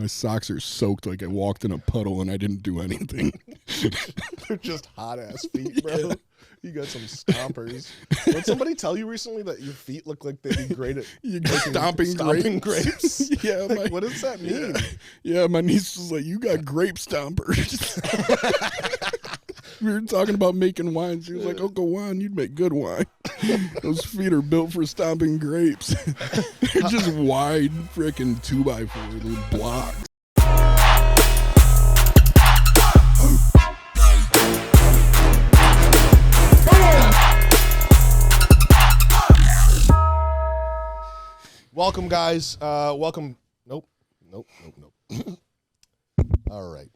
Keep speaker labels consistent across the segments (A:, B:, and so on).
A: My socks are soaked like I walked in a puddle and I didn't do anything.
B: They're just hot-ass feet, bro. Yeah. You got some stompers. Did somebody tell you recently that your feet look like they'd be great at
A: stomping grapes?
B: Yeah, like, what does that mean?
A: Yeah, my niece was like, you got grape stompers. We were talking about making wine. She was like, Uncle Juan, you'd make good wine. Those feet are built for stomping grapes. They're just wide freaking 2x4. They're blocks.
B: Welcome, guys. Welcome. Nope. All right.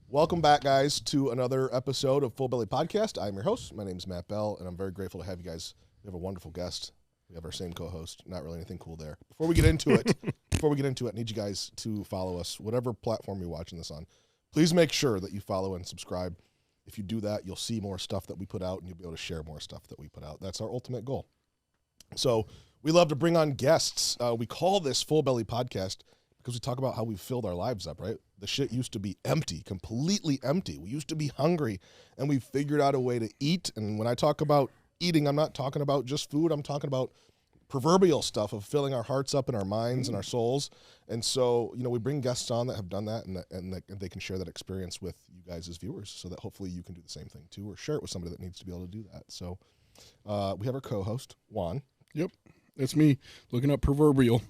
B: Welcome back, guys, to another episode of Full Belly Podcast. I'm your host. My name is Matt Bell, and I'm very grateful to have you guys. We have a wonderful guest. We have our same co-host. Not really anything cool there. Before we get into it, I need you guys to follow us, whatever platform you're watching this on. Please make sure that you follow and subscribe. If you do that, you'll see more stuff that we put out, and you'll be able to share more stuff that we put out. That's our ultimate goal. So we love to bring on guests. We call this Full Belly Podcast because we talk about how we've filled our lives up, right? The shit used to be empty, completely empty. We used to be hungry, and we figured out a way to eat. And when I talk about eating, I'm not talking about just food. I'm talking about proverbial stuff of filling our hearts up and our minds and our souls. And so, we bring guests on that have done that, and they can share that experience with you guys as viewers so that hopefully you can do the same thing too, or share it with somebody that needs to be able to do that. So we have our co-host, Juan.
A: Yep, that's me looking up proverbial.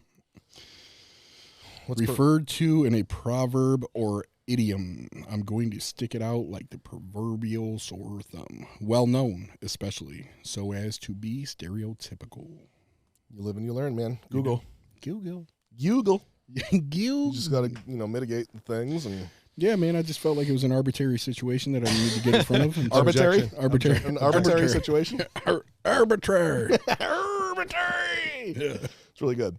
A: What's referred to in a proverb or idiom. I'm going to stick it out like the proverbial sore thumb. Well known, especially, so as to be stereotypical.
B: You live and you learn, man. Google.
A: You
B: just got to, mitigate things. And
A: yeah, man, I just felt like it was an arbitrary situation that I needed to get in front of.
B: Arbitrary?
A: An
B: arbitrary situation?
A: Arbitrary.
B: Yeah. It's really good.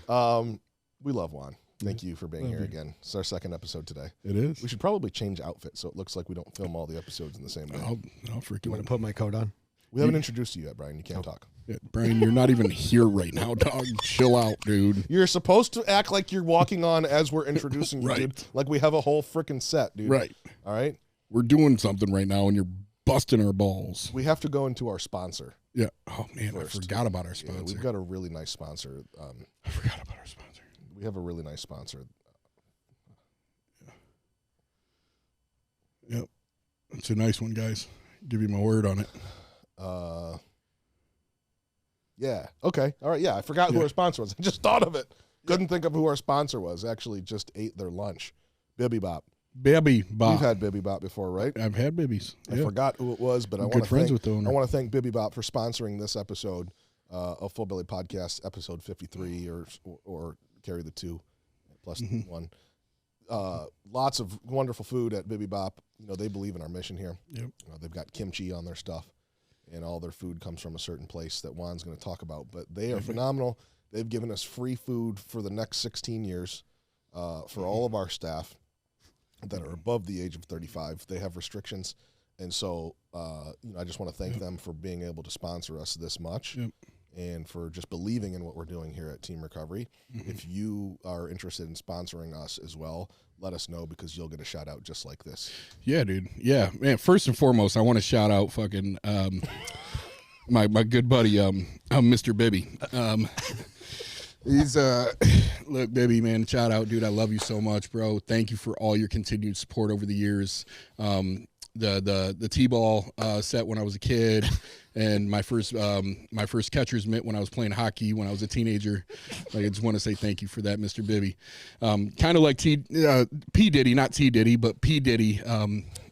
B: We love Juan. Thank you for being here again. It's our second episode today.
A: It is.
B: We should probably change outfits so it looks like we don't film all the episodes in the same day.
A: I'll freaking.
C: You want to put my coat on?
B: We haven't introduced you yet, Brian. You can't talk.
A: Yeah, Brian, you're not even here right now, dog. Chill out, dude.
B: You're supposed to act like you're walking on as we're introducing you,
A: right.
B: Dude. Like we have a whole freaking set, dude.
A: Right.
B: All right?
A: We're doing something right now, and you're busting our balls.
B: We have to go into our sponsor.
A: Yeah. Oh, man,
B: first.
A: I forgot about our sponsor.
B: Yeah, we've got a really nice sponsor.
A: I forgot about our sponsor.
B: We have a really nice sponsor.
A: Yep. It's a nice one, guys. Give you my word on it.
B: Yeah. Okay. All right. Yeah. I forgot who our sponsor was. I just thought of it. Couldn't think of who our sponsor was. Actually, just ate their lunch. Bibby Bop.
A: Bibby Bop.
B: You've had Bibby Bop before, right?
A: I've had Bibbies.
B: I forgot who it was, but I want to thank Bibby Bop for sponsoring this episode of Full Belly Podcast, episode 53, or carry the 2 plus 1. Lots of wonderful food at Bibby Bop. They believe in our mission here.
A: Yep.
B: They've got kimchi on their stuff, and all their food comes from a certain place that Juan's going to talk about. But they are phenomenal. They've given us free food for the next 16 years for all of our staff that are above the age of 35. They have restrictions, and so I just want to thank them for being able to sponsor us this much.
A: Yep.
B: And for just believing in what we're doing here at Team Recovery. If you are interested in sponsoring us as well, let us know because you'll get a shout out just like this.
A: Yeah, dude. Yeah, man. First and foremost, I want to shout out fucking my good buddy, Mr. Bibby. He's look, Bibby, man, shout out, dude. I love you so much, bro. Thank you for all your continued support over the years. The T-ball set when I was a kid, and my first catcher's mitt when I was playing hockey when I was a teenager. Like, I just want to say thank you for that, Mr. Bibby. Kind of like P Diddy, not T Diddy, but P Diddy.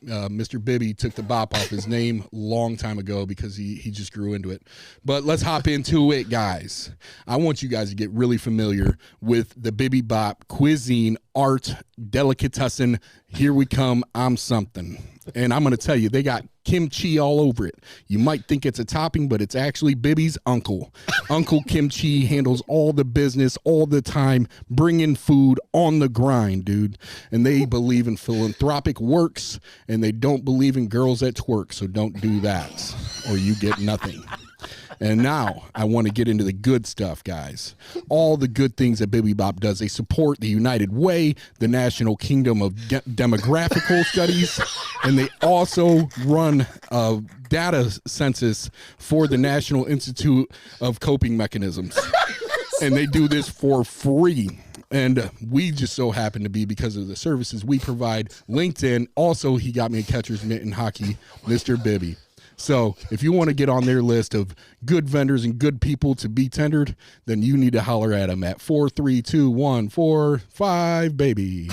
A: Mr. Bibby took the bop off his name long time ago because he just grew into it. But let's hop into it, guys. I want you guys to get really familiar with the Bibby Bop cuisine, art, delicatessen. Here we come. I'm something. And I'm going to tell you, they got kimchi all over it. You might think it's a topping, but it's actually Bibby's uncle. Uncle Kimchi handles all the business all the time, bringing food on the grind, dude. And they believe in philanthropic works, and they don't believe in girls that twerk, so don't do that, or you get nothing. And now I want to get into the good stuff, guys. All the good things that Bibi Bop does. They support the United Way, the National Kingdom of Demographical Studies, and they also run a data census for the National Institute of Coping Mechanisms. And they do this for free. And we just so happen to be, because of the services we provide, LinkedIn. Also, he got me a catcher's mitt in hockey, Mr. Bibby. So if you want to get on their list of good vendors and good people to be tendered, then you need to holler at them at 432-145, baby.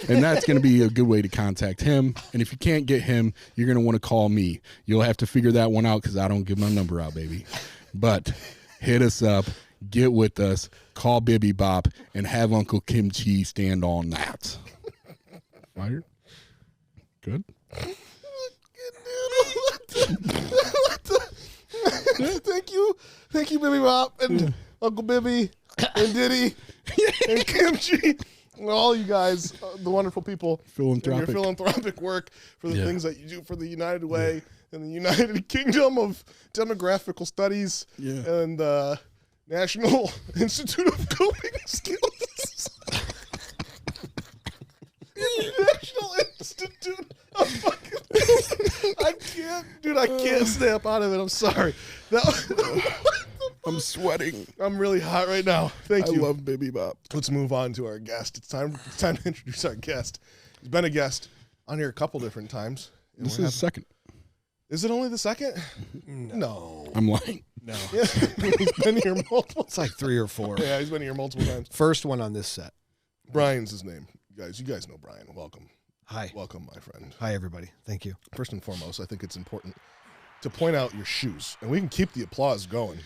A: And that's going to be a good way to contact him. And if you can't get him, you're going to want to call me. You'll have to figure that one out because I don't give my number out, baby. But hit us up. Get with us, call Bibi Bop, and have Uncle Kimchi stand on that. Fire? Good?
B: Thank you, Bibi Bop, and Uncle Bibi, and Diddy, and Kimchi, and all you guys, the wonderful people,
A: Philanthropic.
B: Your philanthropic work for the things that you do for the United Way and the United Kingdom of Demographical Studies and the National Institute of Coping Skills. National Institute of fucking. I can't snap out of it. I'm sorry.
A: I'm sweating.
B: I'm really hot right now. Thank you.
A: I love Bibi Bop.
B: Let's move on to our guest. It's time to introduce our guest. He's been a guest on here a couple different times.
A: This is the second.
B: Is it only the second? No.
A: I'm lying.
C: No.
B: Yeah, he's been here multiple.
C: It's like 3 or 4.
B: Yeah, he's been here multiple times.
C: First one on this set.
B: Brian's his name. You guys know Brian. Welcome.
C: Hi.
B: Welcome, my friend.
C: Hi, everybody. Thank you.
B: First and foremost, I think it's important to point out your shoes. And we can keep the applause going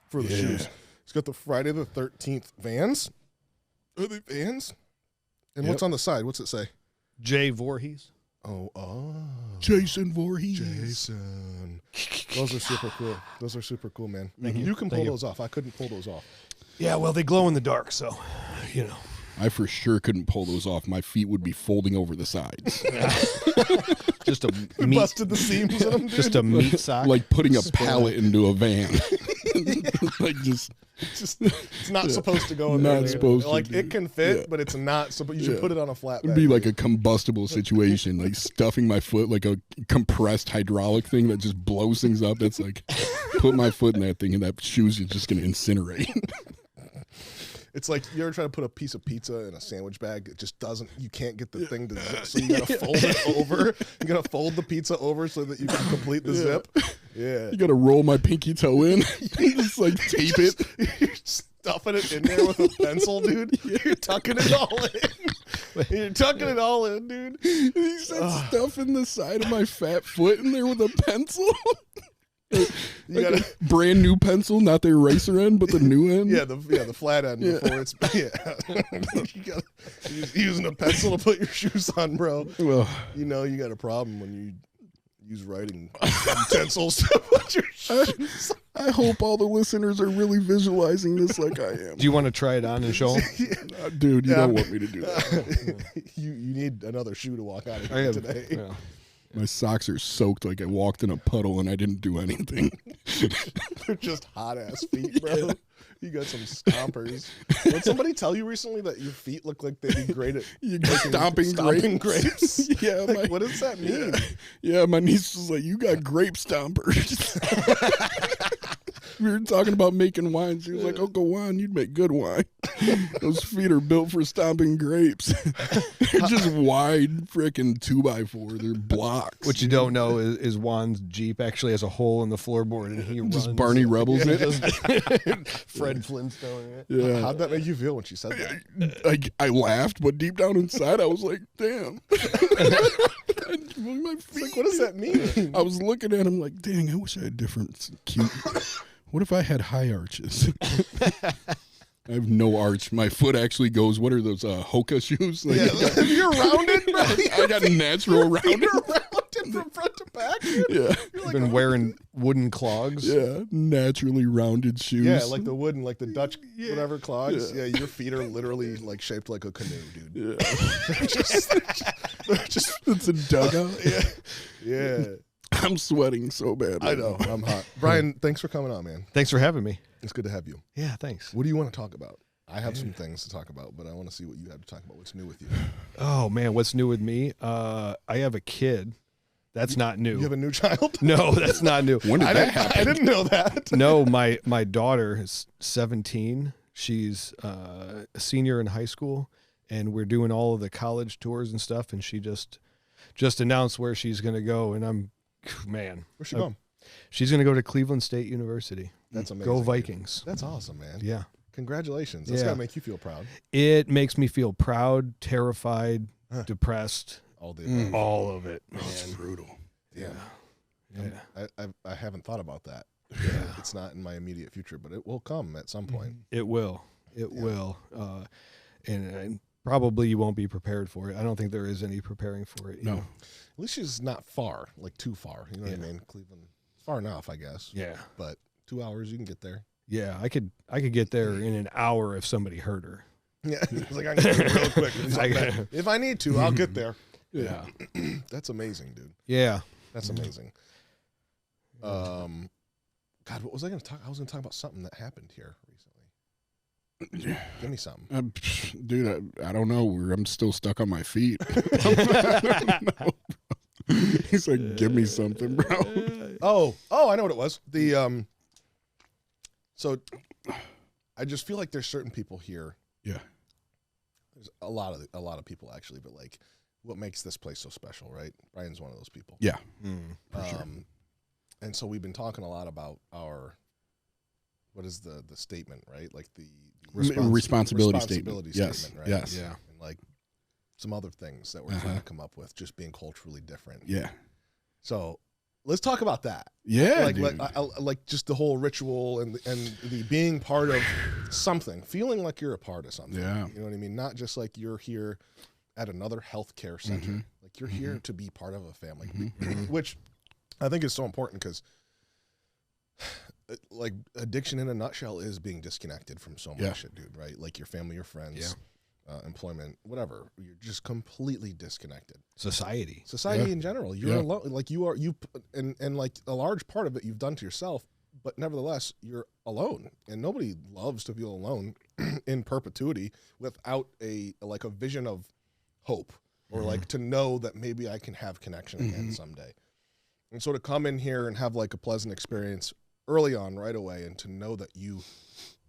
B: for the shoes. He's got the Friday the 13th Vans. Are they Vans? And what's on the side? What's it say?
C: Jay Voorhees.
B: Oh.
A: Jason Voorhees.
B: Jason. Those are super cool, man.
C: Thank you.
B: You can pull
C: Thank you.
B: those off. I couldn't pull those off.
C: Yeah, well, they glow in the dark, so, you know.
A: I for sure couldn't pull those off. My feet would be folding over the sides.
C: Just a
B: You
C: meat,
B: busted the seams in them, dude.
C: just a meat sock.
A: Like putting a pallet into a van. Like just
B: it's not supposed to go in
A: Not
B: there.
A: supposed to,
B: Like,
A: dude.
B: it can fit,
A: Yeah.
B: but it's not. So, but you should put it on a flat
A: it'd
B: bed.
A: be like a combustible situation, like stuffing my foot like a compressed hydraulic thing that just blows things up. It's like put my foot in that thing and that shoe's just gonna incinerate.
B: It's like you ever try to put a piece of pizza in a sandwich bag. It just doesn't. You can't get the thing to zip, so you gotta fold it over. You gotta fold the pizza over so that you can complete the zip. Yeah,
A: You gotta roll my pinky toe in. Just like tape it.
B: You're stuffing it in there with a pencil, dude. You're tucking it all in. You're tucking it all in, dude.
A: He said stuff in the side of my fat foot in there with a pencil.
B: You gotta,
A: Brand new pencil, not the eraser end, but the new end.
B: the flat end before it's you gotta using a pencil to put your shoes on, bro.
A: Well,
B: You know you got a problem when you use writing utensils to put your shoes on.
A: I hope all the listeners are really visualizing this like I am.
C: Do you want to try it on and show them?
A: Dude, you don't want me to do that.
B: You need another shoe to walk out of
C: I
B: here
C: have,
B: today.
C: yeah.
A: My socks are soaked like I walked in a puddle and I didn't do anything.
B: They're just hot ass feet, bro. You got some stompers. Did somebody tell you recently that your feet look like they'd be great at
A: You got stomping
B: grapes?
A: Yeah,
B: Like, what does that mean?
A: Yeah, my niece was like, "You got grape stompers." We were talking about making wine. She was like, "Uncle Juan, you'd make good wine. Those feet are built for stomping grapes. They're just wide freaking 2x4. They're blocks."
C: What you don't know is Juan's Jeep actually has a hole in the floorboard, and he
A: Just
C: runs.
A: Barney Rebels in it.
C: Fred Flintstone in it.
A: Yeah.
B: How'd that make you feel when she said that?
A: I laughed, but deep down inside, I was like, "Damn." My feet.
B: Like, what does that mean?
A: I was looking at him like, "Dang, I wish I had different cute." What if I had high arches? I have no arch. My foot actually goes. What are those Hoka shoes? Like,
B: You're rounded, bro.
A: I got natural rounded.
B: You're rounded from front to back. Dude.
A: Yeah,
C: You've been wearing wooden clogs.
A: yeah, naturally rounded shoes.
B: Yeah, like the wooden, like the Dutch whatever clogs. Yeah. Your feet are literally like shaped like a canoe, dude.
A: Yeah.
B: they're just
A: It's a dugout.
B: yeah.
A: I'm sweating so bad.
B: I know. I'm hot. Brian, thanks for coming on, man.
C: Thanks for having me.
B: It's good to have you.
C: Yeah, thanks.
B: What do you want to talk about? I have some things to talk about, but I want to see what you have to talk about. What's new with you?
C: Oh man, what's new with me? I have a kid. That's not new.
B: You have a new child?
C: No, that's not new.
A: When did that happen?
B: I didn't know that.
C: No, my daughter is 17. She's a senior in high school, and we're doing all of the college tours and stuff. And she just announced where she's going to go, and I'm, man.
B: Where's she going?
C: She's going to go to Cleveland State University.
B: That's amazing.
C: Go Vikings.
B: That's awesome, man.
C: Yeah.
B: Congratulations. That's
C: Yeah.
B: got to make you feel proud.
C: It makes me feel proud, terrified, depressed,
B: All the above.
C: all of it.
A: Oh, it's
C: Man.
A: brutal.
B: Yeah.
C: Yeah.
B: I haven't thought about that.
C: Yeah.
B: It's not in my immediate future, but it will come at some point.
C: It will. It
B: Yeah.
C: will. And probably you won't be prepared for it. I don't think there is any preparing for it. you
A: No.
C: know?
B: At least she's not far, like too far. You know what I
C: Yeah.
B: mean? Cleveland, far enough, I guess.
C: Yeah.
B: But 2 hours, you can get there.
C: Yeah. I could get there in an hour if somebody hurt her.
B: Yeah. It's like, I can get there real quick. It's like that. If I need to, I'll get there.
C: Yeah.
B: That's amazing, dude.
C: Yeah.
B: That's amazing. God, what was I going to talk? I was going to talk about something that happened here recently. Give me something.
A: Dude, I don't know. I'm still stuck on my feet. He's like, give me something, bro.
B: Oh, I know what it was. So I just feel like there's certain people here.
A: Yeah.
B: There's a lot of people actually, but like, what makes this place so special, right? Brian's one of those people.
A: Yeah.
C: Sure.
B: And so we've been talking a lot about what is the statement, right? Like the
A: Responsibility
B: statement,
A: Yes.
B: right?
A: Yes.
C: Yeah.
B: And like some other things that we're trying to come up with, just being culturally different.
A: Yeah.
B: So let's talk about that.
A: Yeah,
B: Like
A: dude.
B: like just the whole ritual and the being part of something, feeling like you're a part of something.
A: Yeah.
B: You know what I mean? Not just like you're here at another healthcare center.
A: Mhm.
B: Like you're here to be part of a family,
A: Mhm.
B: which I think is so important because like addiction in a nutshell is being disconnected from so much
A: Yeah.
B: shit, dude, right? Like your family, your friends, employment, whatever. You're just completely disconnected.
C: Society.
B: Society
A: Yeah.
B: in general, you're
A: Yeah.
B: alone. Like and like a large part of it you've done to yourself, but nevertheless you're alone, and nobody loves to feel alone in perpetuity without a vision of hope or like to know that maybe I can have connection again someday. And so to come in here and have like a pleasant experience early on right away, and to know that you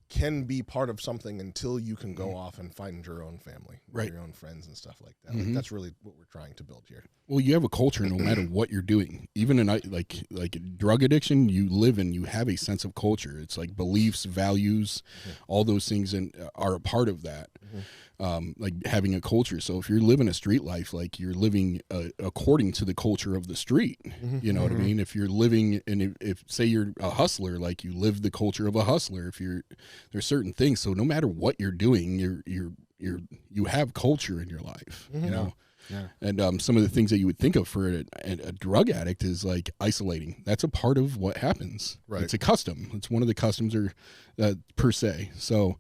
B: can be part of something until you can go off and find your own family,
A: Right.
B: your own friends and stuff like that. Like, that's really what we're trying to build here.
A: Well, you have a culture no matter what you're doing. Even in like drug addiction, you live in, you have a sense of culture. It's like beliefs, values, all those things are a part of that. Like having a culture. So if you're living a street life, like you're living according to the culture of the street, you know what I mean? If you're living, and if say you're a hustler, like you live the culture of a hustler. There's certain things. So no matter what you're doing, you have culture in your life, you know?
C: Yeah.
A: And some of the things that you would think of for a drug addict is like isolating. That's a part of what happens.
B: Right.
A: It's a custom. It's one of the customs per se. So,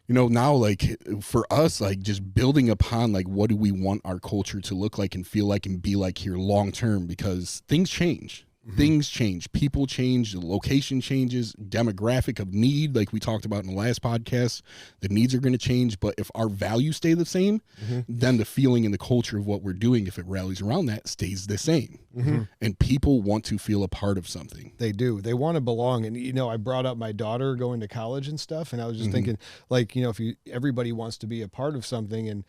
A: you know, now like for us, like just building upon like what do we want our culture to look like and feel like and be like here long term, because things change. Things change, people change, the location changes, demographic of need, like we talked about in the last podcast, the needs are going to change. But if our values stay the same, then the feeling and the culture of what we're doing, if it rallies around that, stays the same. And people want to feel a part of something.
C: They do. They want to belong. And, you know, I brought up my daughter going to college and stuff. And I was just thinking, like, you know, everybody wants to be a part of something, and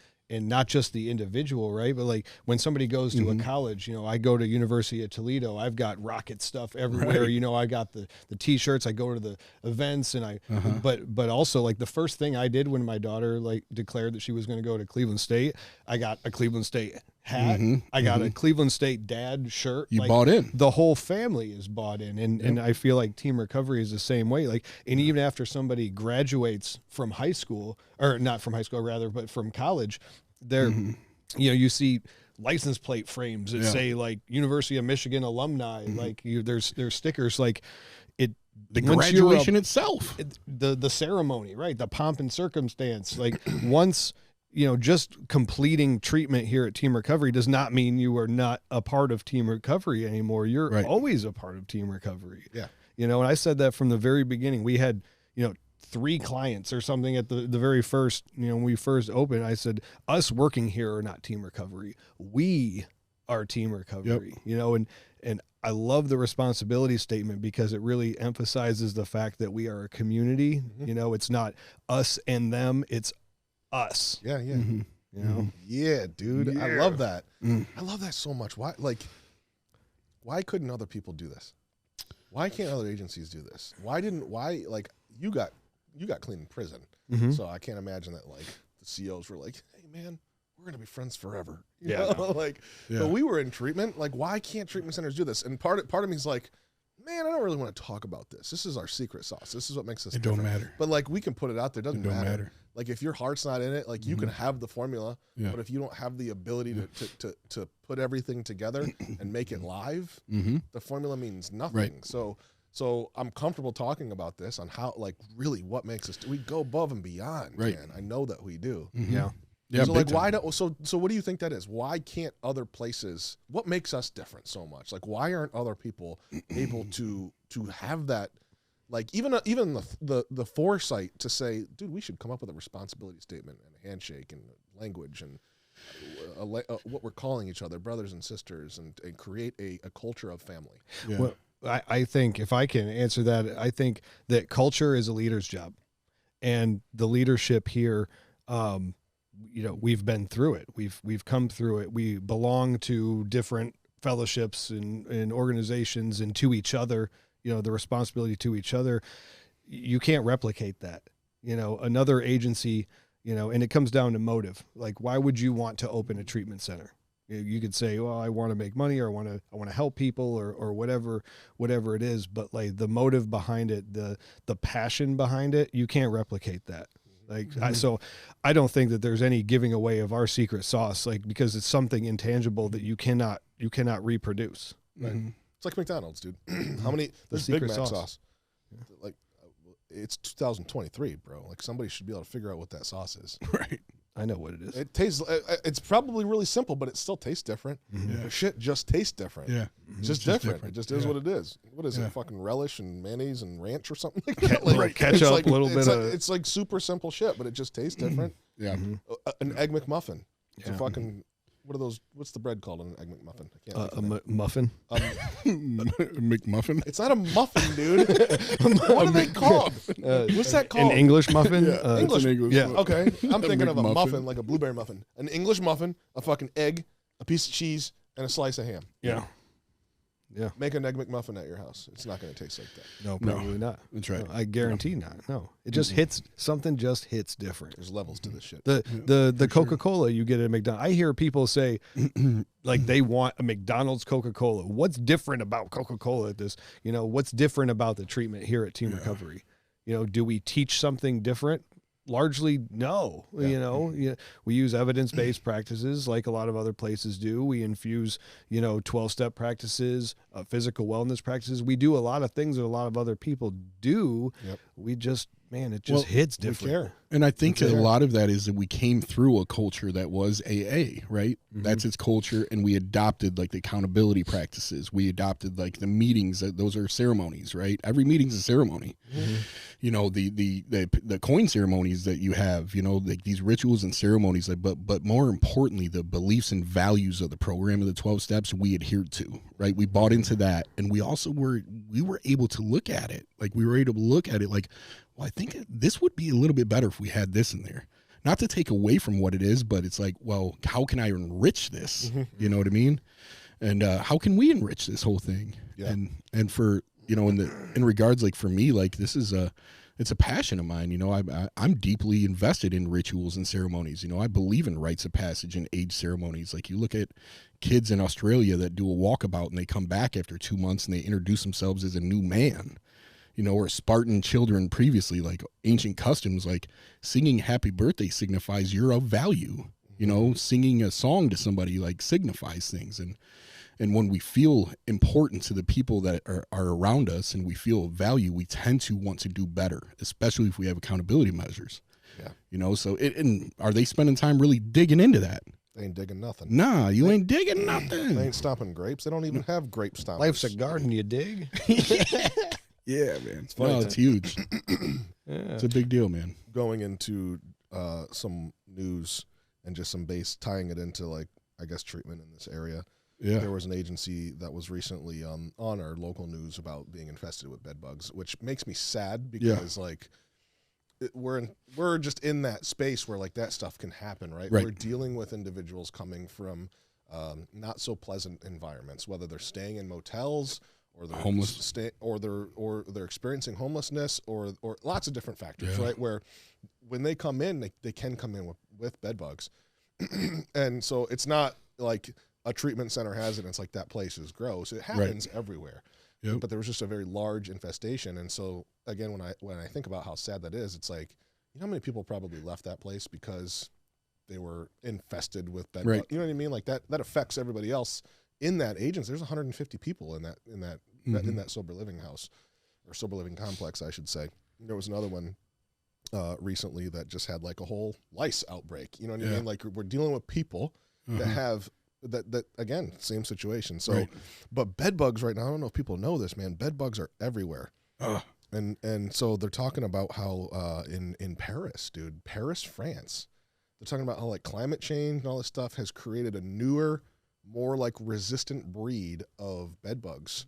C: not just the individual, right? But like when somebody goes to a college, you know, I go to University of Toledo, I've got Rocket stuff everywhere.
A: Right.
C: You know, I got the T-shirts, I go to the events, and but also like the first thing I did when my daughter like declared that she was going to go to Cleveland State, I got a Cleveland State hat. I got a Cleveland State dad shirt.
A: You
C: like,
A: bought in.
C: The whole family is bought in. And I feel like Team Recovery is the same way. Like, and even after somebody graduates from high school, or not from high school rather, but from college, they're, you know, you see license plate frames that say like University of Michigan alumni, like there's stickers, like it,
A: The
C: once you're
A: graduation itself.
C: the ceremony, right? The pomp and circumstance. Like once just completing treatment here at Team Recovery does not mean you are not a part of Team Recovery anymore. You're always a part of Team Recovery.
B: Yeah.
C: And I said that from the very beginning. We had, 3 clients or something at the very first, when we first opened. I said, us working here are not Team Recovery. We are Team Recovery, and I love the responsibility statement because it really emphasizes the fact that we are a community. It's not us and them, it's us.
B: Yeah. Yeah, dude.
C: Yeah.
B: I love that. I love that so much. Why couldn't other people do this? Why can't other agencies do this? You got clean in prison. So I can't imagine that the COs were like, hey man, we're going to be friends forever. You know? But we were in treatment. Why can't treatment centers do this? And part of me is like, man, I don't really want to talk about this. This is our secret sauce. This is what makes us different.
A: Don't matter.
B: But we can put it out there. It doesn't matter. If your heart's not in it, you can have the formula, but if you don't have the ability to put everything together and make it live, the formula means nothing.
A: Right.
B: So I'm comfortable talking about this on how, really what makes us, we go above and beyond, man. I know that we do.
C: Yeah.
A: Yeah.
B: So why don't, so what do you think that is? Why can't other places, what makes us different so much? Why aren't other people able to have that, even the foresight to say, dude, we should come up with a responsibility statement and a handshake and language and what we're calling each other, brothers and sisters, and create a culture of family.
A: Yeah.
C: Well, I think if I can answer that, I think that culture is a leader's job, and the leadership here, we've been through it. We've come through it. We belong to different fellowships and organizations, and to each other, the responsibility to each other. You can't replicate that. Another agency, and it comes down to motive. Why would you want to open a treatment center? You could say, well, I want to make money, or I want to help people, or whatever it is. But the motive behind it, the passion behind it, you can't replicate that. So I don't think that there's any giving away of our secret sauce, because it's something intangible that you cannot reproduce.
B: Right. It's like McDonald's, dude. How many? There's Big Mac sauce. It's 2023, bro. Somebody should be able to figure out what that sauce is.
A: Right.
C: I know what it is.
B: It tastes. It's probably really simple, but it still tastes different.
A: Yeah.
B: Shit just tastes different.
A: Yeah.
B: It's just different. It just is what it is. What is it? Fucking relish and mayonnaise and ranch or something like that.
C: Ketchup, a little bit of.
B: It's super simple shit, but it just tastes different.
A: Yeah.
B: An egg McMuffin. It's a fucking. What are those? What's the bread called on an egg McMuffin? I can't.
C: A muffin.
A: McMuffin.
B: It's not a muffin, dude. What are they called? What's that called?
C: An English muffin.
B: English.
C: Yeah.
B: Okay. I'm thinking of a
A: McMuffin.
B: muffin, like a blueberry muffin. An English muffin, a fucking egg, a piece of cheese, and a slice of ham.
C: Yeah.
B: Make an egg McMuffin at your house. It's not going to taste like that.
C: No, probably not.
A: That's right.
C: No, I guarantee not. No, it just hits. Something just hits different.
B: There's levels to this shit.
C: The Coca-Cola you get at McDonald's. I hear people say they want a McDonald's Coca-Cola. What's different about Coca-Cola at this? What's different about the treatment here at Team Recovery? Do we teach something different? Largely, no. We use evidence-based practices like a lot of other places do. We infuse, 12-step practices, physical wellness practices. We do a lot of things that a lot of other people do.
B: Yep.
C: We just, it just hits different.
B: We care.
A: And I think a lot of that is that we came through a culture that was AA, right? That's its culture, and we adopted the accountability practices. We adopted the meetings. Those are ceremonies, right? Every meeting's a ceremony. The coin ceremonies that you have, these rituals and ceremonies. But more importantly, the beliefs and values of the program of the 12 steps we adhered to, right? We bought into that, and we also were able to look at it. We were able to look at it well, I think this would be a little bit better if we had this in there. Not to take away from what it is, but it's well, how can I enrich this? You know what I mean? And how can we enrich this whole thing?
B: Yeah.
A: And for, in regards, for me, this is it's a passion of mine. I'm deeply invested in rituals and ceremonies. I believe in rites of passage and age ceremonies. You look at kids in Australia that do a walkabout and they come back after 2 months and they introduce themselves as a new man. Or Spartan children previously, ancient customs, singing happy birthday signifies you're of value. Singing a song to somebody signifies things. And when we feel important to the people that are around us and we feel value, we tend to want to do better, especially if we have accountability measures.
B: Yeah.
A: You know, so and are they spending time really digging into that?
B: They ain't digging nothing.
A: Nah, you ain't digging nothing.
B: They ain't stomping grapes. They don't even have grape stompers.
C: Life's a garden, you dig?
A: Yeah, man. It's
B: funny.
A: No, it's huge.
C: Yeah.
A: It's a big deal, man.
B: Going into some news and just some base tying it into, like, I guess, treatment in this area.
A: Yeah.
B: There was an agency that was recently on our local news about being infested with bed bugs, which makes me sad because like we're just in that space where like that stuff can happen, right?
A: Right.
B: We're dealing with individuals coming from not so pleasant environments, whether they're staying in motels or they're
A: Homeless.
B: or they're experiencing homelessness or lots of different factors,
A: Yeah.
B: right? Where when they come in, they can come in with bed bugs. And so it's not like a treatment center has it and it's like that place is gross. It happens everywhere.
A: Yep.
B: But there was just a very large infestation. And so again, when I think about how sad that is, it's like, you know how many people probably left that place because they were infested with bed bugs? You know what I mean? Like that affects everybody else in that agency. There's 150 people in that sober living house, or sober living complex, I should say. There was another one recently that just had like a whole lice outbreak. You know what I mean? Like we're dealing with people that have that again, same situation. So, but bed bugs right now, I don't know if people know this, man. Bed bugs are everywhere. And so they're talking about how in Paris, dude, Paris, France, they're talking about how like climate change and all this stuff has created a newer, more like resistant breed of bed bugs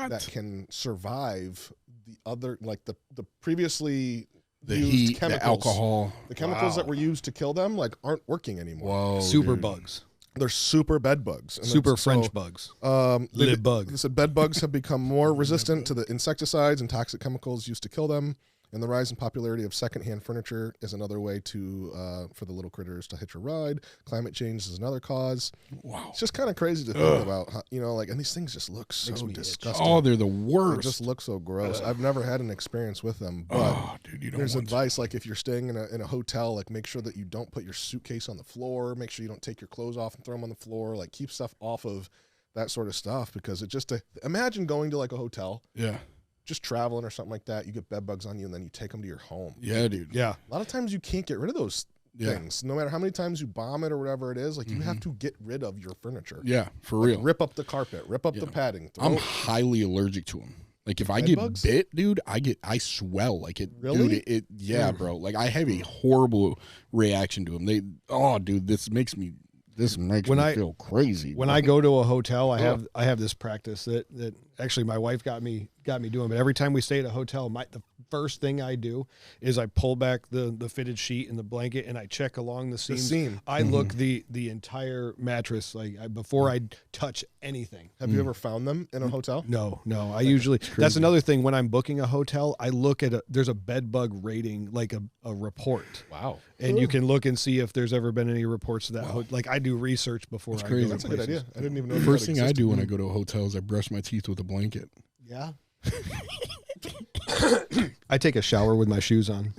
B: that can survive the other, like the previously
A: The
B: used
A: heat,
B: chemicals,
A: the alcohol.
B: the chemicals that were used to kill them, like aren't working anymore.
A: Whoa,
C: Super
A: dude.
C: bugs.
B: They're super bed bugs. And
C: Super
B: that's-
C: French
B: so,
C: bugs.
B: They
C: Lid bug.
B: said bed bugs have become more resistant to the insecticides and toxic chemicals used to kill them. And the rise in popularity of secondhand furniture is another way to for the little critters to hitch a ride. Climate change is another cause.
A: Wow.
B: It's just kind of crazy to think about, how, you know, like, and these things just look so
C: me itch.
B: disgusting.
A: Oh, they're the
B: They
A: worst.
B: just look so gross. I've never had an experience with them, but
A: Oh, dude, you don't
B: there's
A: want to.
B: advice like if you're staying in a hotel, like make sure that you don't put your suitcase on the floor. Make sure you don't take your clothes off and throw them on the floor. Like keep stuff off of that sort of stuff because it just imagine going to like a hotel,
A: Yeah.
B: just traveling or something like that. You get bed bugs on you and then you take them to your home.
A: Yeah, dude.
C: Yeah.
B: A lot of times you can't get rid of those things, no matter how many times you bomb it or whatever it is. Like you have to get rid of your furniture.
A: Yeah, for
B: Like,
A: real.
B: rip up the carpet, rip up the padding.
A: I'm highly allergic to them. Like if I
B: Bed
A: get
B: bugs?
A: bit, dude, I swell. Like it,
B: Really?
A: dude. Yeah, bro. Like I have a horrible reaction to them. Dude, this makes me feel crazy.
C: When I go to a hotel, I have this practice that actually my wife got me doing. But every time we stay at a hotel, the first thing I do is I pull back the fitted sheet and the blanket and I check along the seams.
B: seam.
C: I look the entire mattress before I touch anything.
B: Have you ever found them in a hotel?
C: No. I usually that's another thing when I'm booking a hotel. I look at there's a bed bug rating, like a report.
B: Wow.
C: And you can look and see if there's ever been any reports of that. Like I do research before I
A: crazy.
C: go.
B: That's a good idea. I didn't even know.
A: The
B: that
A: first thing I
B: existed.
A: do when I go to a hotel is I brush my teeth with a blanket.
C: Yeah. I take a shower with my shoes on.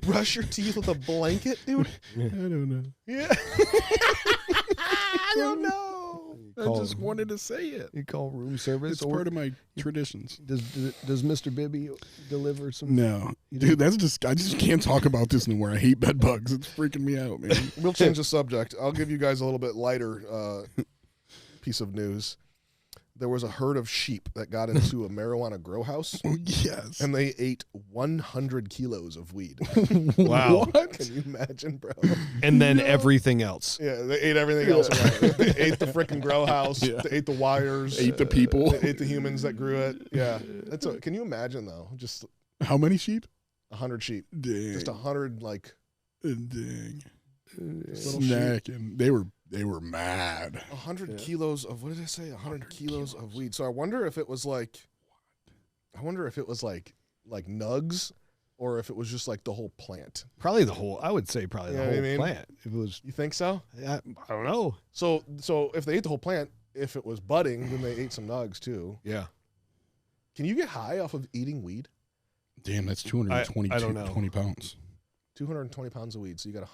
B: Brush your teeth with a blanket, dude.
A: I don't know.
B: Yeah. I don't know.
A: I just wanted to say it.
C: You call room service.
A: It's part of my traditions.
C: Does Mr. Bibby deliver some?
A: No, dude, I just can't talk about this anymore. I hate bed bugs. It's freaking me out, man.
B: We'll change the subject. I'll give you guys a little bit lighter piece of news. There was a herd of sheep that got into a marijuana grow house,
A: Oh, yes.
B: and they ate 100 kilos of weed.
C: Wow.
A: What?
B: Can you imagine, bro?
C: And then everything else.
B: Yeah, they ate everything else around it. They ate the freaking grow house.
A: Yeah.
B: They ate the wires.
A: Ate the people.
B: They ate the humans that grew it. Yeah. Can you imagine, though? Just
A: How many sheep?
B: 100 sheep.
A: Dang.
B: Just 100, like,
A: Dang.
B: little
A: Snacking. They were mad.
B: 100 kilos of, what did I say? 100 kilos of weed. So I wonder if it was like nugs or if it was just like the whole plant.
C: Probably the whole plant. If it was,
B: You think so?
C: I don't know.
B: So if they ate the whole plant, if it was budding, then they ate some nugs too.
C: Yeah.
B: Can you get high off of eating weed?
A: Damn, that's 220
C: I don't know.
A: 20 pounds.
B: 220 pounds of weed. So you got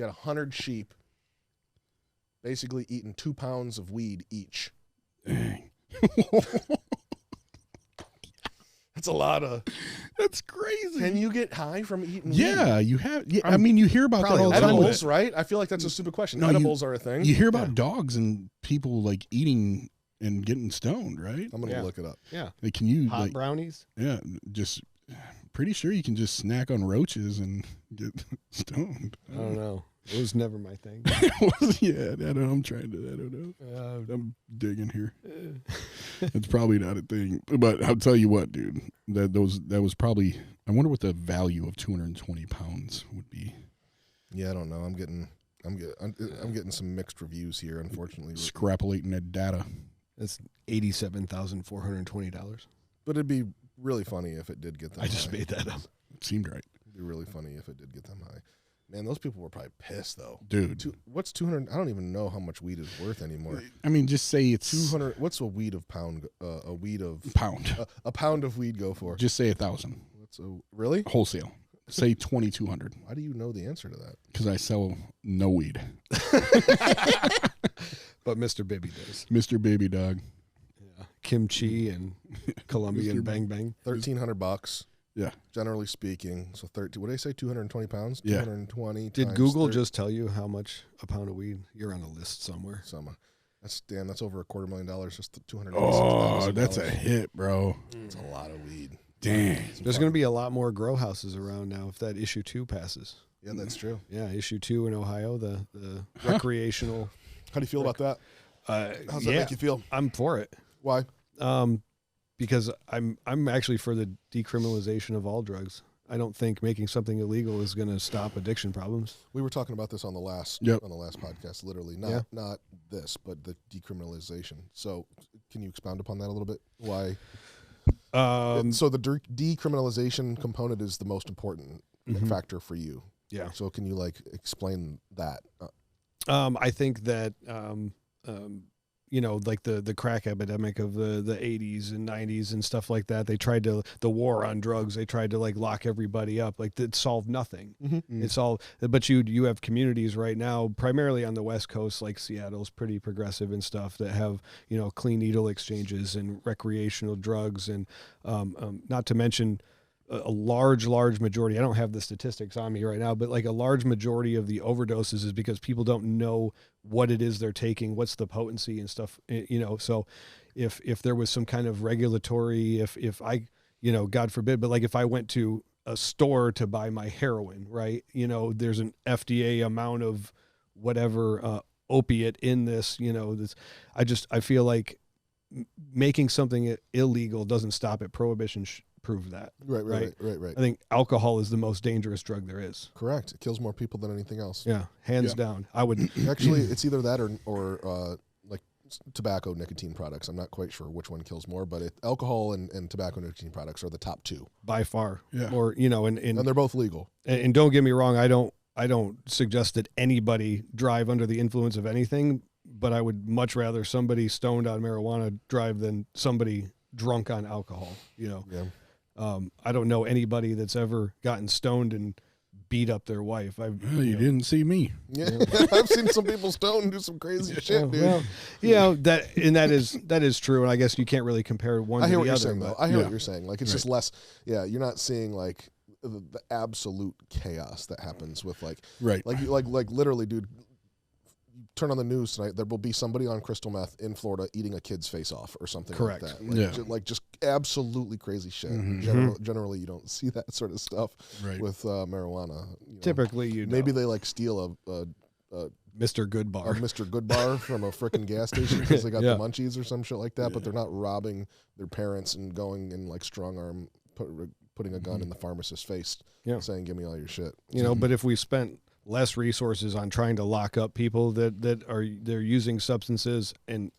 B: 100 sheep basically eating 2 pounds of weed each.
A: Dang.
B: That's a lot of.
A: That's crazy.
B: Can you get high from eating weed?
A: Yeah, you have. Yeah, I mean, you hear about that
C: probably
A: all the time.
B: Edibles, right? I feel like that's a stupid question.
A: No,
B: Edibles are a thing.
A: You hear about dogs and people like eating and getting stoned, right?
B: I'm gonna look it up.
C: Yeah.
A: Like, can you
C: Hot
A: like?
C: brownies?
A: Yeah, just pretty sure you can just snack on roaches and get stoned.
C: I don't know. It was never my thing.
A: Yeah, I'm trying to. I don't know. I'm digging here. It's probably not a thing, but I'll tell you what, dude. That was probably. I wonder what the value of 220 pounds would be.
B: Yeah, I don't know. I'm getting some mixed reviews here. Unfortunately,
A: Extrapolating that data.
C: That's $87,420.
B: but it'd be really funny if it did get them.
C: I just
B: high.
C: made that up.
A: It seemed right,
B: It'd be really funny if it did get them high. Man, those people were probably pissed though.
A: dude.
B: What's 200? I don't even know how much weed is worth anymore.
A: I mean, just say it's
B: 200. What's a weed of pound? A weed of
A: pound.
B: a pound of weed go for?
A: Just say 1,000
B: What's really?
A: wholesale. Say 2,200
B: Why do you know the answer to that?
A: because I sell no weed.
C: But Mr. Bibby does.
A: Mr. Baby Dog.
C: Yeah. Kimchi and Colombian
A: Mr.
C: bang bang.
B: $1,300.
A: Yeah.
B: Generally speaking, so 13. What did I say? 220 pounds.
A: Yeah.
B: 220.
C: Did
B: times
C: Google
B: 30
C: just tell you how much a pound of weed? You're on a list somewhere.
B: Some. That's over $250,000. Just $286,000.
A: Oh, that's a hit, bro.
B: That's a lot of weed.
A: Dang.
C: There's going to be a lot more grow houses around now if that issue 2 passes.
B: Yeah, that's true.
C: Yeah, issue 2 in Ohio, the recreational.
B: How do you feel about that? How's that make you feel?
C: I'm for it.
B: Why?
C: Because I'm actually for the decriminalization of all drugs. I don't think making something illegal is going to stop addiction problems.
B: We were talking about this on the last
A: Yep.
B: podcast. Literally,
C: Yeah.
B: not this, but the decriminalization. So, can you expound upon that a little bit? Why? So the decriminalization component is the most important factor for you.
C: Yeah.
B: So can you explain that?
C: I think that like the crack epidemic of the 80s and 90s and stuff like that. They tried to the war on drugs. They tried to lock everybody up. It solved nothing.
B: Mm-hmm.
C: It's all. But you have communities right now, primarily on the West Coast, like Seattle's pretty progressive and stuff, that have clean needle exchanges and recreational drugs, and not to mention a large majority. I don't have the statistics on me right now, but a large majority of the overdoses is because people don't know what it is they're taking, what's the potency and stuff, So if there was some kind of regulatory, if I, God forbid, but if I went to a store to buy my heroin, right? There's an FDA amount of whatever opiate in this, I feel like making something illegal doesn't stop it. Prohibition prove that.
B: Right.
C: I think alcohol is the most dangerous drug there is.
B: Correct. It kills more people than anything else.
C: Yeah, hands down. I would
B: Actually, it's either that or tobacco nicotine products. I'm not quite sure which one kills more, but alcohol and tobacco nicotine products are the top 2
C: by far.
A: Yeah.
C: Or
B: and they're both legal.
C: And don't get me wrong, I don't suggest that anybody drive under the influence of anything, but I would much rather somebody stoned on marijuana drive than somebody drunk on alcohol.
B: Yeah.
C: I don't know anybody that's ever gotten stoned and beat up their wife.
A: You didn't see me.
B: Yeah, I've seen some people stoned do some crazy shit, dude.
C: Well, that is true, and I guess you can't really compare one.
B: I hear
C: to
B: what
C: the
B: you're
C: other,
B: saying, though.
C: but-
B: I hear what you're saying. It's just less. Yeah, you're not seeing the absolute chaos that happens with
A: Right.
B: literally, dude. Turn on the news tonight. There will be somebody on crystal meth in Florida eating a kid's face off or something
C: Correct.
B: like that.
A: Yeah.
B: Just absolutely crazy shit.
A: Mhm.
B: Generally, you don't see that sort of stuff with marijuana.
C: Typically,
B: maybe they steal a
C: Mr. Goodbar.
B: Mr. Goodbar from a frickin' gas station because they got
C: Yeah.
B: the munchies or some shit like that, but they're not robbing their parents and going and strong arm putting a gun in the pharmacist's face, saying, "Give me all your shit."
C: But if we spent less resources on trying to lock up people they're using substances and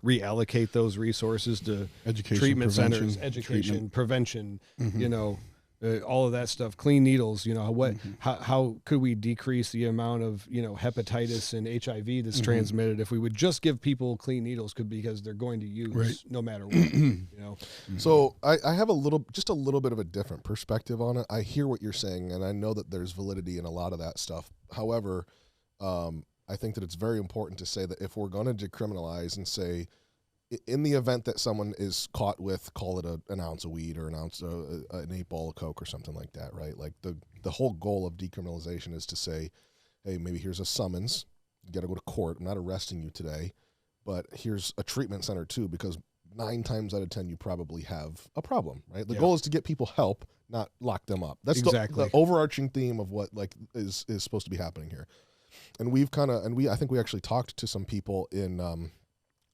C: reallocate those resources to
A: Education,
C: treatment
A: prevention,
C: centers, education,
A: treatment.
C: prevention, all of that stuff, clean needles, how could we decrease the amount of, hepatitis and HIV that's transmitted if we would just give people clean needles because they're going to use no matter what,
B: So I have a little bit of a different perspective on it. I hear what you're saying, and I know that there's validity in a lot of that stuff. However, I think that it's very important to say that if we're going to decriminalize and say in the event that someone is caught with, call it an ounce of weed or an 8 ball of coke or something like that, right? Like the whole goal of decriminalization is to say, hey, maybe here's a summons. You got to go to court. I'm not arresting you today, but here's a treatment center too, because 9 times out of 10 you probably have a problem, right? The goal is to get people help, not lock them up. That's
C: exactly
B: the overarching theme of what like is supposed to be happening here. And I think we actually talked to some people in.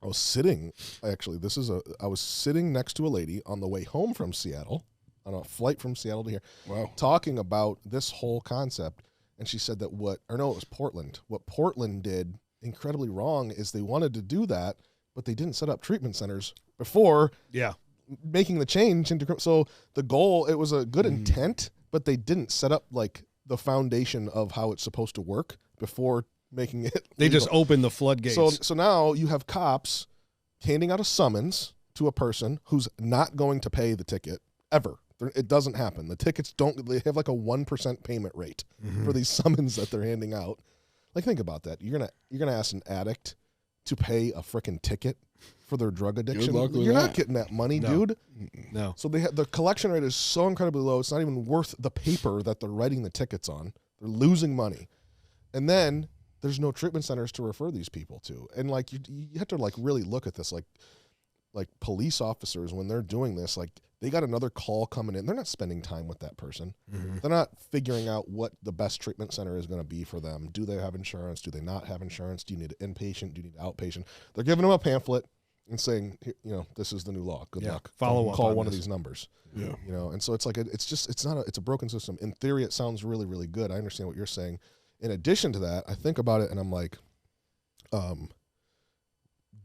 B: I was sitting next to a lady on the way home from Seattle, on a flight from Seattle to here, talking about this whole concept. And she said that it was Portland. What Portland did incredibly wrong is they wanted to do that, but they didn't set up treatment centers before making the change. So the goal, it was a good intent, but they didn't set up like the foundation of how it's supposed to work before making it
C: They
B: legal.
C: just opened the floodgates.
B: So now you have cops handing out a summons to a person who's not going to pay the ticket ever. It doesn't happen. The tickets they have like a 1% payment rate for these summons that they're handing out. Like, think about that. You're gonna ask an addict to pay a freaking ticket for their drug addiction. You're not getting that money, dude.
C: No.
B: So the collection rate is so incredibly low. It's not even worth the paper that they're writing the tickets on. They're losing money, and then there's no treatment centers to refer these people to. And like you have to like really look at this, like police officers when they're doing this, like they got another call coming in. They're not spending time with that person. They're not figuring out what the best treatment center is going to be for them. Do they have insurance? Do they not have insurance? Do you need an inpatient? Do you need outpatient? They're giving them a pamphlet and saying, this is the new law. Good luck.
C: Follow up.
B: Call
C: on
B: one
C: this.
B: of these numbers. Yeah. And so it's like it's a broken system. In theory, it sounds really, really good. I understand what you're saying. In addition to that, I think about it and I'm like,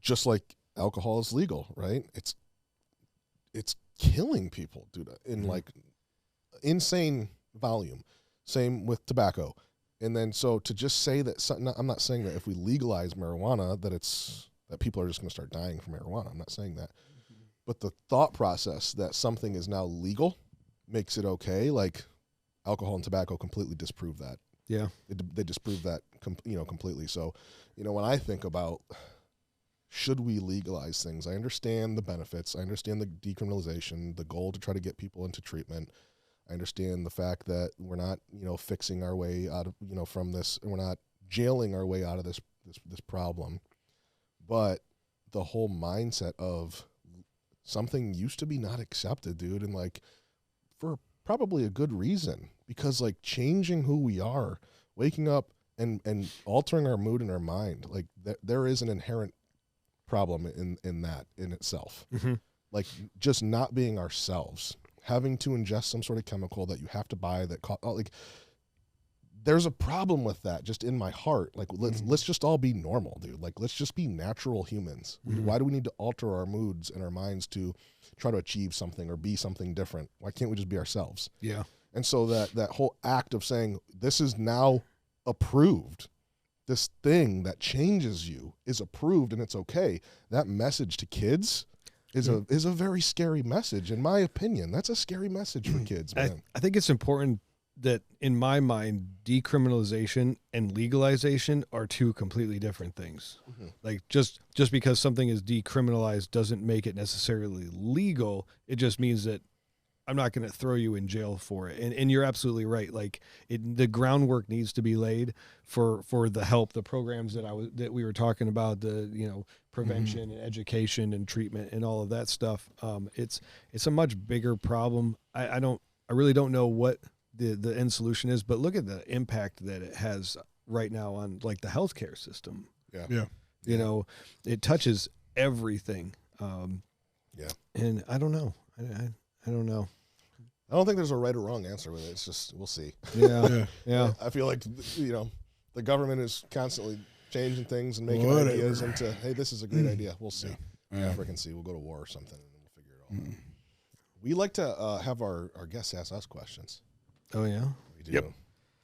B: just like alcohol is legal, right? It's killing people, dude, in like insane volume. Same with tobacco. And then so to just say that, I'm not saying that if we legalize marijuana that people are just going to start dying from marijuana. I'm not saying that. But the thought process that something is now legal makes it okay. Like alcohol and tobacco completely disprove that.
C: Yeah.
B: They disprove that completely. So, when I think about should we legalize things, I understand the benefits. I understand the decriminalization, the goal to try to get people into treatment. I understand the fact that we're not, fixing our way out of, from this, and we're not jailing our way out of this problem. But the whole mindset of something used to be not accepted, dude, and like for probably a good reason, because like changing who we are, waking up and altering our mood and our mind, like there is an inherent problem in that in itself. Like just not being ourselves, having to ingest some sort of chemical that you have to buy like there's a problem with that just in my heart. Like let's just all be normal, dude. Like let's just be natural humans. Why do we need to alter our moods and our minds to try to achieve something or be something different? Why can't we just be ourselves?
C: Yeah.
B: And so that whole act of saying this is now approved, this thing that changes you is approved and it's okay. That message to kids is a very scary message. In my opinion, that's a scary message for kids, man.
C: I think it's important that in my mind, decriminalization and legalization are two completely different things. Like just because something is decriminalized doesn't make it necessarily legal. It just means that I'm not going to throw you in jail for it. And you're absolutely right. Like the groundwork needs to be laid for the help, the programs that we were talking about, the, prevention and education and treatment and all of that stuff. It's a much bigger problem. I really don't know what the end solution is, but look at the impact that it has right now on like the healthcare system.
B: Yeah.
C: It touches everything. And I don't know. I don't know.
B: I don't think there's a right or wrong answer with it. It's just, we'll see.
C: Yeah.
B: I feel like, the government is constantly changing things and making ideas into, hey, this is a great idea. We'll see. Freaking see. We'll go to war or something and we'll figure it all out. We like to have our guests ask us questions.
C: Oh, yeah?
B: We do.
A: Yep.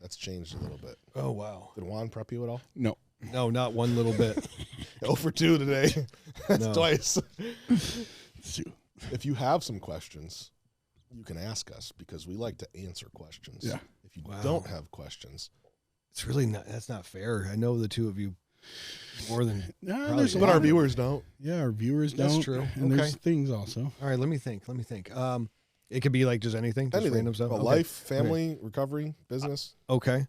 B: That's changed a little bit.
C: Oh, wow.
B: Did Juan prep you at all?
A: No.
C: No, not one little bit.
B: 0 for 2 today. That's
C: No.
B: twice. If you have some questions, you can ask us because we like to answer questions.
A: Yeah.
B: If you don't have questions,
C: It's really not, that's not fair. I know the two of you More than
A: Nah,
C: probably
A: there's a
B: But
A: lot
B: our
A: of-
B: viewers don't.
A: Yeah, our viewers
C: That's
A: don't.
C: true.
A: And there's
C: Okay.
A: things also.
C: All right, let me think. It could be like just anything, just
B: Anything.
C: random stuff.
B: About
C: Okay.
B: life, family, recovery, business.
C: Okay.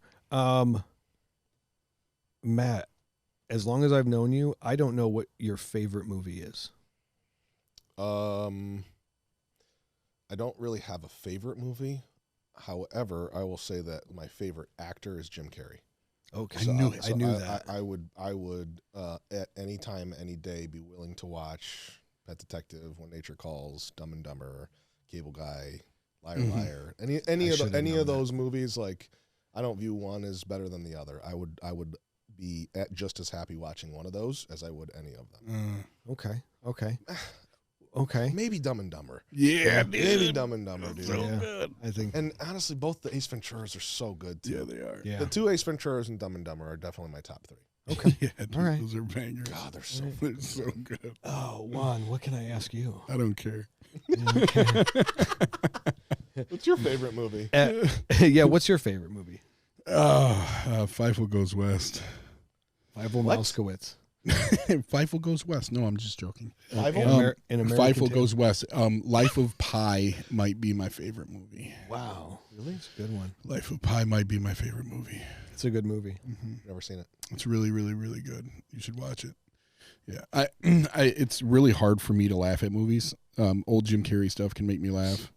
C: Matt, as long as I've known you, I don't know what your favorite movie is.
B: I don't really have a favorite movie. However, I will say that my favorite actor is Jim Carrey.
C: Okay.
B: So,
C: I knew that.
B: I would at any time, any day, be willing to watch Pet Detective, When Nature Calls, Dumb and Dumber, Cable Guy, Liar Liar. Any of those movies, like, I don't view one as better than the other. I would be just as happy watching one of those as I would any of them.
C: Okay.
B: Maybe Dumb and Dumber.
A: Yeah,
B: Maybe Dumb and Dumber, dude.
A: So
C: Yeah.
A: good.
C: I think.
B: And honestly, both the Ace Venturas are so good too.
A: Yeah, they are.
C: Yeah.
B: The two Ace Venturas and Dumb and Dumber are definitely my top 3.
C: Okay.
A: Yeah, dude,
C: All right.
A: those are bangers.
B: God, they're so
A: They're so good.
C: Oh, Juan, what can I ask you?
A: I don't care.
C: Okay.
B: What's your favorite movie?
C: Yeah. What's your favorite movie?
A: Feifel Goes West.
C: Fievel
B: What?
C: Mouskowitz.
A: Feifel Goes West. No, I'm just joking.
B: Fievel?
C: In American
A: Feifel
C: Tail.
A: Goes West. Life of Pi might be my favorite movie.
C: Wow. Really? It's a good one.
A: Life of Pi might be my favorite movie.
C: It's a good movie.
B: Never seen it.
A: It's really, really, really good. You should watch it. Yeah, it's really hard for me to laugh at movies. Old Jim Carrey stuff can make me laugh,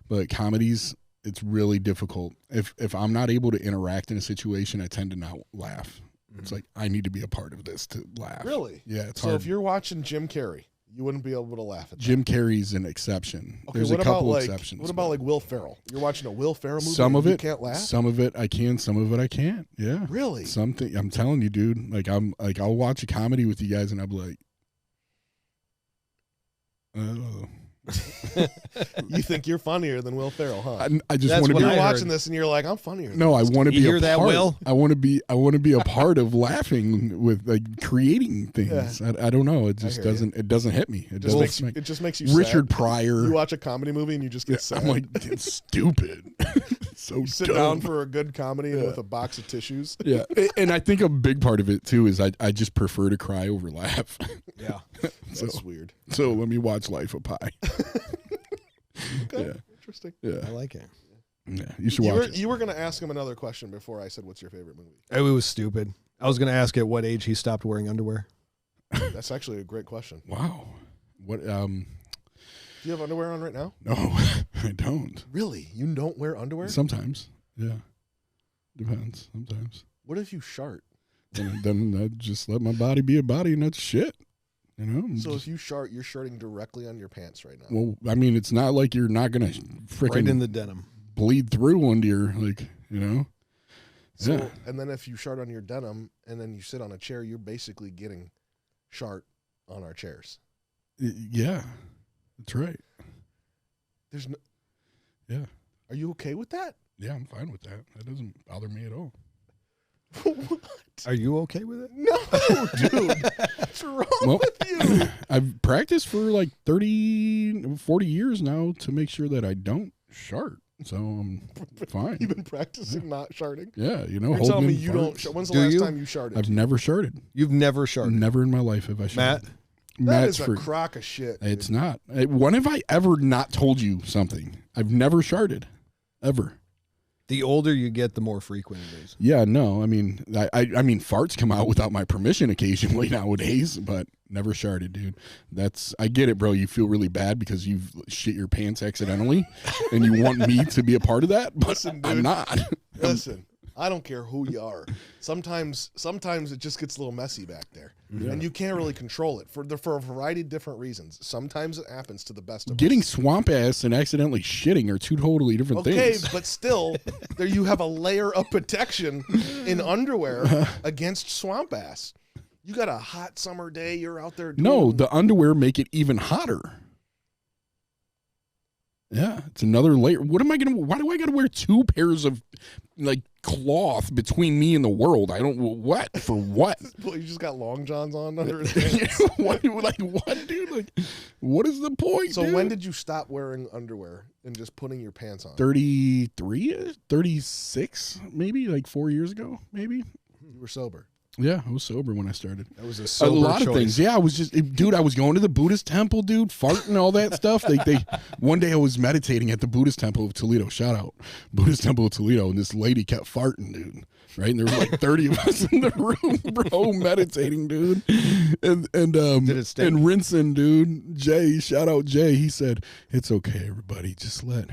A: but comedies, it's really difficult. If I'm not able to interact in a situation, I tend to not laugh. It's like I need to be a part of this to laugh.
B: Really?
A: Yeah, it's
B: So
A: hard.
B: if you're watching Jim Carrey, you wouldn't be able to laugh at that.
A: Jim Carrey's an exception.
B: Okay,
A: There's
B: what
A: a couple
B: about
A: exceptions.
B: What about like Will Ferrell? You're watching a Will Ferrell movie.
A: some
B: and
A: of
B: you
A: it?
B: can't laugh.
A: Some of it I can. Some of it I can't. Yeah.
B: Really?
A: Something I'm telling you, dude. Like I'll watch a comedy with you guys, and I'll be like, oh.
B: You think you're funnier than Will Ferrell, huh?
A: I just
C: That's
A: want to
C: what
A: be.
B: You're
C: I
B: watching
C: heard.
B: this and you're like, I'm funnier. Than
A: No, I
B: this
A: want to
C: You
A: be
C: hear
A: a
C: that,
A: part.
C: Will?
A: I want to be a part of laughing with like creating things.
B: Yeah.
A: I don't know. It just
B: hear you.
A: doesn't hit me. It
B: It just
A: doesn't.
B: makes it just makes you
A: Richard
B: sad.
A: Pryor.
B: You watch a comedy movie and you just get sad.
A: I'm like, it's stupid. So
B: Sit
A: dumb.
B: down for a good comedy
A: Yeah.
B: with a box of tissues.
A: Yeah, and I think a big part of it too is I just prefer to cry over laugh.
C: Yeah.
B: That's weird.
A: So let me watch Life of Pi.
B: Okay.
A: Yeah.
B: Interesting.
C: I
A: Yeah,
C: like it.
A: yeah. You should watch it.
B: You were going to ask him another question before I said, what's your favorite movie?
C: It was stupid. I was going to ask at what age he stopped wearing underwear.
B: That's actually a great question.
A: Wow. What?
B: Do you have underwear on right now?
A: No, I don't.
B: Really? You don't wear underwear?
A: Sometimes. Yeah. Depends. Sometimes.
B: What if you shart?
A: Then I just let my body be a body, and that's shit. You know.
B: So if you shart, you're shirting directly on your pants right now.
A: Well, I mean, it's not like you're not gonna freaking
C: Right in the denim.
A: bleed through into your you know.
B: So,
A: Yeah.
B: and then if you shart on your denim and then you sit on a chair, you're basically getting shart on our chairs.
A: Yeah. That's right.
B: There's no.
A: Yeah.
B: Are you okay with that?
A: Yeah, I'm fine with that. That doesn't bother me at all.
B: What?
C: Are you okay with it?
B: No, dude. What's wrong with you?
A: I've practiced for like 40 years now to make sure that I don't shart. So I'm fine.
B: You've been practicing not sharting.
A: Yeah, you know,
B: You're
A: holding
B: telling me
A: in
B: you
A: farts.
B: don't. When's the
C: Do
B: last
C: you?
B: time you sharted?
A: I've never sharted.
C: You've never sharted.
A: Never in my life have I sharted.
C: Matt?
B: That
A: Matt's
B: is a crock of shit. Dude.
A: It's not. When have I ever not told you something? I've never sharted. Ever.
C: The older you get, the more frequent it is.
A: Yeah, no. I mean, I mean, farts come out without my permission occasionally nowadays, but never sharted, dude. I get it, bro. You feel really bad because you've shit your pants accidentally, and you want me to be a part of that, but
B: Listen,
A: I'm
B: dude.
A: not.
B: Listen, I don't care who you are. Sometimes it just gets a little messy back there, and you can't really control it for a variety of different reasons. Sometimes it happens to the best of
A: Getting
B: us.
A: swamp ass and accidentally shitting are two totally different
B: Okay,
A: things.
B: but still, there you have a layer of protection in underwear against swamp ass. You got a hot summer day. You're out there.
A: No,
B: doing-
A: the underwear make it even hotter. Yeah, it's another layer. Why do I gotta wear two pairs of like cloth between me and the world? I don't what for what?
B: Well, you just got long johns on under his pants.
A: what, dude? Like, what is the point?
B: So
A: dude?
B: when did you stop wearing underwear and just putting your pants on?
A: 33, 36, maybe like 4 years ago, maybe.
B: You were sober.
A: Yeah, I was sober when I started.
C: That was a
A: A
C: sober
A: lot
C: choice.
A: of things. Yeah, I was just, dude, I was going to the Buddhist temple, dude, farting, all that stuff. One day I was meditating at the Buddhist temple of Toledo. Shout out, Buddhist temple of Toledo, and this lady kept farting, dude. Right, and there were like 30 of us in the room, bro, meditating, dude. And
C: Did it stink?
A: and rinsing, dude. Jay, shout out Jay. He said, "It's okay, everybody. Just let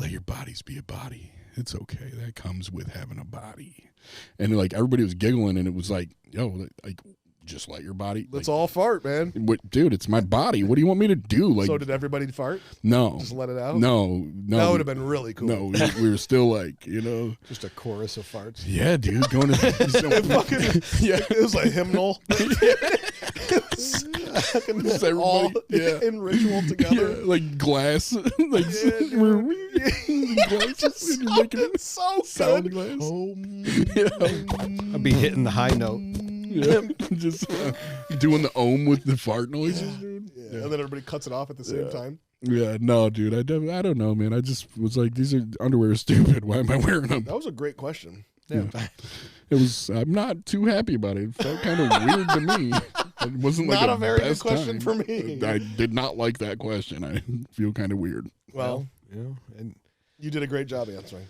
A: your bodies be a body. It's okay. That comes with having a body." And like everybody was giggling, and it was like, "Yo, like just let your body."
B: Let's
A: like,
B: all fart, man.
A: dude, it's my body. What do you want me to do? Like,
B: So did everybody fart?
A: no,
B: Just let it out?
A: no.
B: That would have been really cool.
A: No, we were still like, you know,
C: Just a chorus of farts.
A: yeah, dude, going to yeah.
B: It was a hymnal.
A: Just
B: all
A: everybody, yeah.
B: in ritual together.
A: Yeah, like glass, like glasses, and you're making it
B: so
A: sound
B: good.
A: glass.
C: I'd be hitting the high note.
A: Yeah, just doing the ohm with the fart noises, dude.
B: Yeah. And then everybody cuts it off at the same time.
A: Yeah, no, dude, I don't know, man. I just was like, these underwear are stupid. Why am I wearing them?
B: That was a great question.
C: Yeah.
A: It was. I'm not too happy about it. It felt kind of weird to me. It wasn't like
B: Not a very good
A: best
B: question
A: time.
B: for me.
A: I did not like that question. I feel kind of weird.
B: Well,
C: Yeah. And
B: you did a great job answering.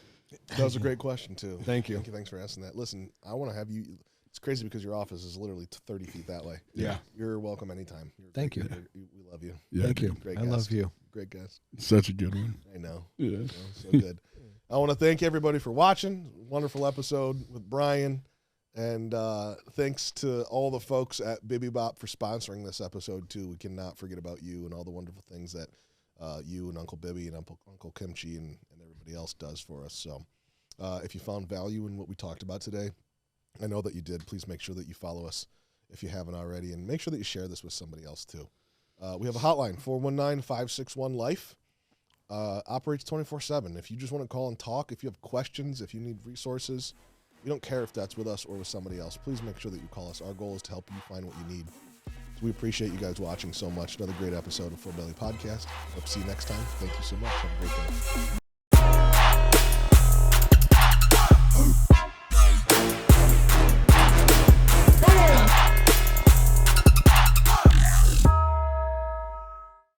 B: That was a great question, too.
C: Thank you.
B: Thanks for asking that. Listen, I want to have you. It's crazy because your office is literally 30 feet that way.
A: Yeah.
B: You're welcome anytime.
C: Thank you.
B: We love you.
A: Yeah,
C: Thank you.
B: Great
C: I
B: guest.
C: love you.
B: Great guest.
A: Such a good one.
B: I know.
A: Yeah.
B: You know, so good. I want to thank everybody for watching. Wonderful episode with Brian. And thanks to all the folks at Bibby Bop for sponsoring this episode, too. We cannot forget about you and all the wonderful things that you and Uncle Bibby and Uncle Kimchi and everybody else does for us. So if you found value in what we talked about today, I know that you did. Please make sure that you follow us if you haven't already. And make sure that you share this with somebody else, too. We have a hotline, 419-561-LIFE. Operates 24/7. If you just want to call and talk, if you have questions, if you need resources, we don't care if that's with us or with somebody else. Please make sure that you call us. Our goal is to help you find what you need. So we appreciate you guys watching so much. Another great episode of Full Belly Podcast. Hope to see you next time. Thank you so much. Have a great day.